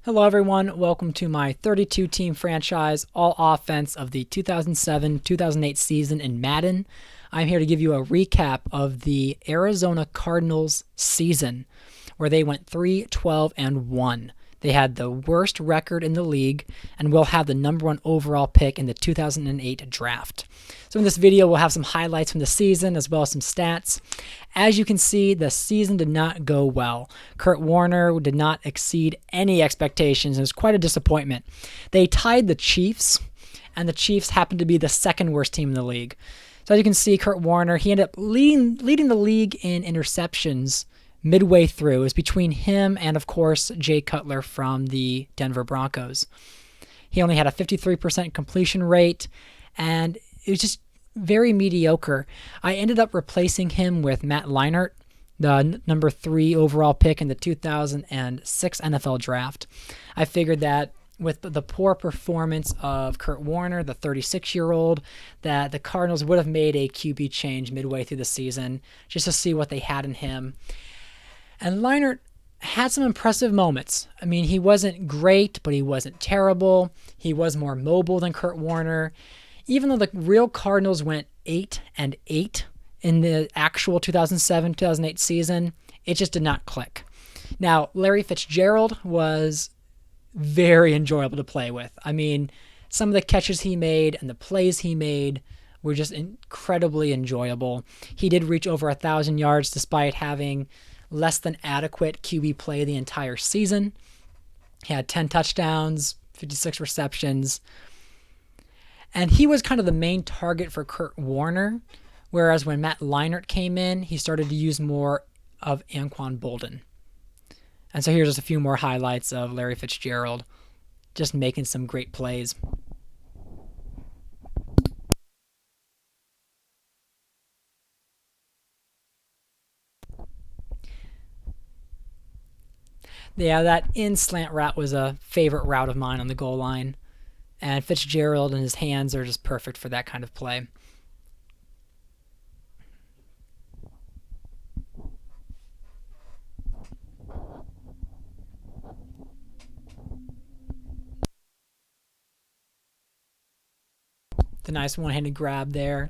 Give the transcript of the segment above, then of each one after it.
Hello everyone, welcome to my 32-team franchise all offense of the 2007-2008 season in Madden. I'm here to give you a recap of the Arizona Cardinals season where they went 3-12-1. They had the worst record in the league and will have the number 1 overall pick in the 2008 draft. So in this video, we'll have some highlights from the season as well as some stats. As you can see, the season did not go well. Kurt Warner did not exceed any expectations. It was quite a disappointment. They tied the Chiefs, and the Chiefs happened to be the second worst team in the league. So as you can see, Kurt Warner, he ended up leading the league in interceptions midway through. It was between him and, of course, Jay Cutler from the Denver Broncos. He only had a 53% completion rate, and it was just very mediocre. I ended up replacing him with Matt Leinart, the number 3 overall pick in the 2006 NFL draft. I figured that with the poor performance of Kurt Warner, the 36-year-old, that the Cardinals would have made a QB change midway through the season just to see what they had in him. And Leinart had some impressive moments. I mean, he wasn't great, but he wasn't terrible. He was more mobile than Kurt Warner. Even though the real Cardinals went 8-8 in the actual 2007-2008 season, it just did not click. Now, Larry Fitzgerald was very enjoyable to play with. I mean, some of the catches he made and the plays he made were just incredibly enjoyable. He did reach over 1,000 yards despite having less than adequate QB play the entire season. He had 10 touchdowns, 56 receptions. And he was kind of the main target for Kurt Warner, whereas when Matt Leinart came in, he started to use more of Anquan Boldin. And so here's just a few more highlights of Larry Fitzgerald just making some great plays. Yeah, that in slant route was a favorite route of mine on the goal line. And Fitzgerald and his hands are just perfect for that kind of play. The nice one-handed grab there.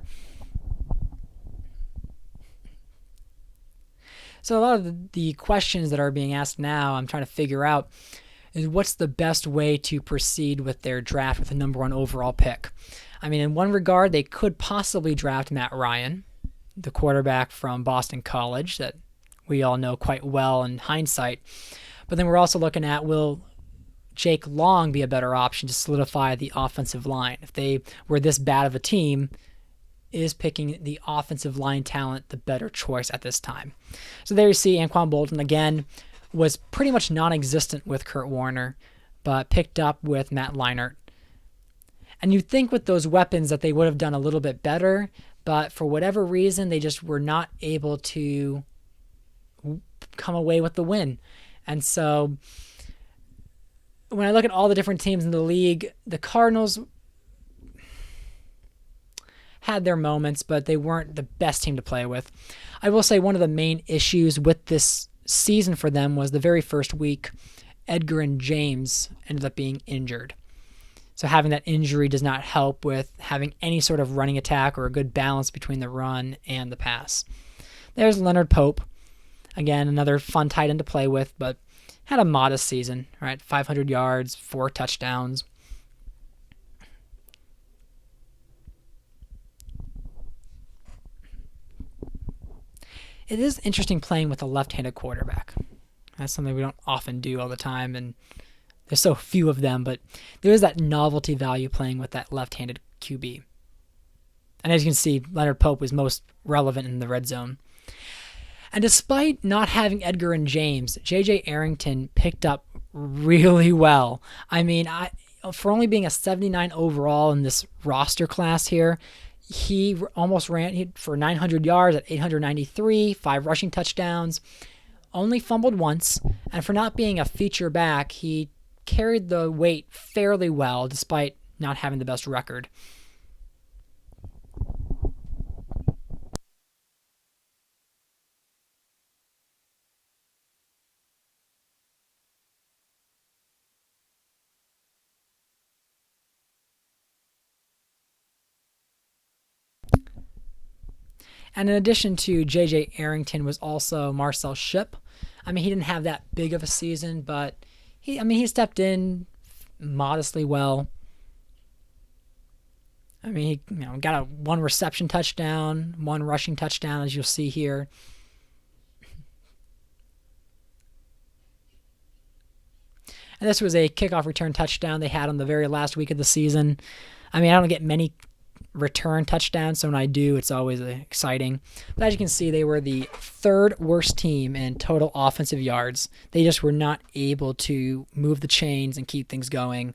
So a lot of the questions that are being asked now, I'm trying to figure out, is what's the best way to proceed with their draft with the number 1 overall pick. I mean, in one regard, they could possibly draft Matt Ryan, the quarterback from Boston College that we all know quite well in hindsight. But then we're also looking at, will Jake Long be a better option to solidify the offensive line? If they were this bad of a team, is picking the offensive line talent the better choice at this time? So there you see Anquan Boldin again was pretty much non-existent with Kurt Warner, but picked up with Matt Leinart. And you'd think with those weapons that they would have done a little bit better, but for whatever reason, they just were not able to come away with the win. And so when I look at all the different teams in the league, the Cardinals had their moments, but they weren't the best team to play with. I will say one of the main issues with this season for them was the very first week, Edgar and James ended up being injured. So having that injury does not help with having any sort of running attack or a good balance between the run and the pass. There's Leonard Pope. Again, another fun tight end to play with, but had a modest season, right? 500 yards, 4 touchdowns. It is interesting playing with a left-handed quarterback. That's something we don't often do all the time, and there's so few of them, but there is that novelty value playing with that left-handed QB. And as you can see, Leonard Pope was most relevant in the red zone. And despite not having Edgar and James, J.J. Arrington picked up really well. I mean, for only being a 79 overall in this roster class here, he almost ran for 900 yards at 893, 5 rushing touchdowns, only fumbled once, and for not being a feature back, he carried the weight fairly well despite not having the best record. And in addition to J.J. Arrington was also Marcel Shipp. I mean, he didn't have that big of a season, but he stepped in modestly well. I mean, he got a 1 reception touchdown, 1 rushing touchdown, as you'll see here. And this was a kickoff return touchdown they had on the very last week of the season. I mean, I don't get many return touchdowns, so when I do, it's always exciting. But as you can see, they were the 3rd worst team in total offensive yards. They just were not able to move the chains and keep things going.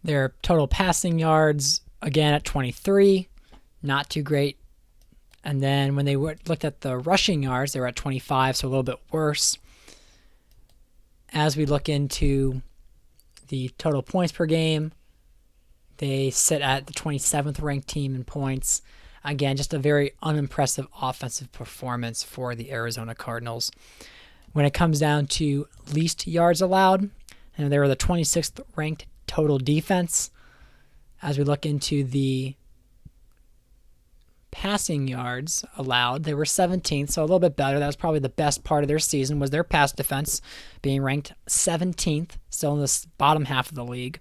Their total passing yards, again, at 23, not too great. And then when they looked at the rushing yards, they were at 25, so a little bit worse. As we look into the total points per game, they sit at the 27th ranked team in points. Again, just a very unimpressive offensive performance for the Arizona Cardinals. When it comes down to least yards allowed, they were the 26th ranked total defense. As we look into the passing yards allowed, they were 17th, so a little bit better. That was probably the best part of their season, was their pass defense, being ranked 17th, still in the bottom half of the league.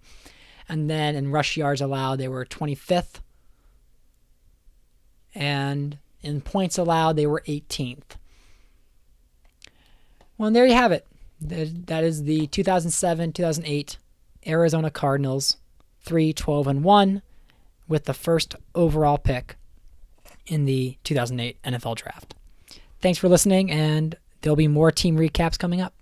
And then in rush yards allowed, they were 25th. And in points allowed, they were 18th. Well, and there you have it. That is the 2007-2008 Arizona Cardinals, 3-12-1, with the first overall pick in the 2008 NFL Draft. Thanks for listening, and there'll be more team recaps coming up.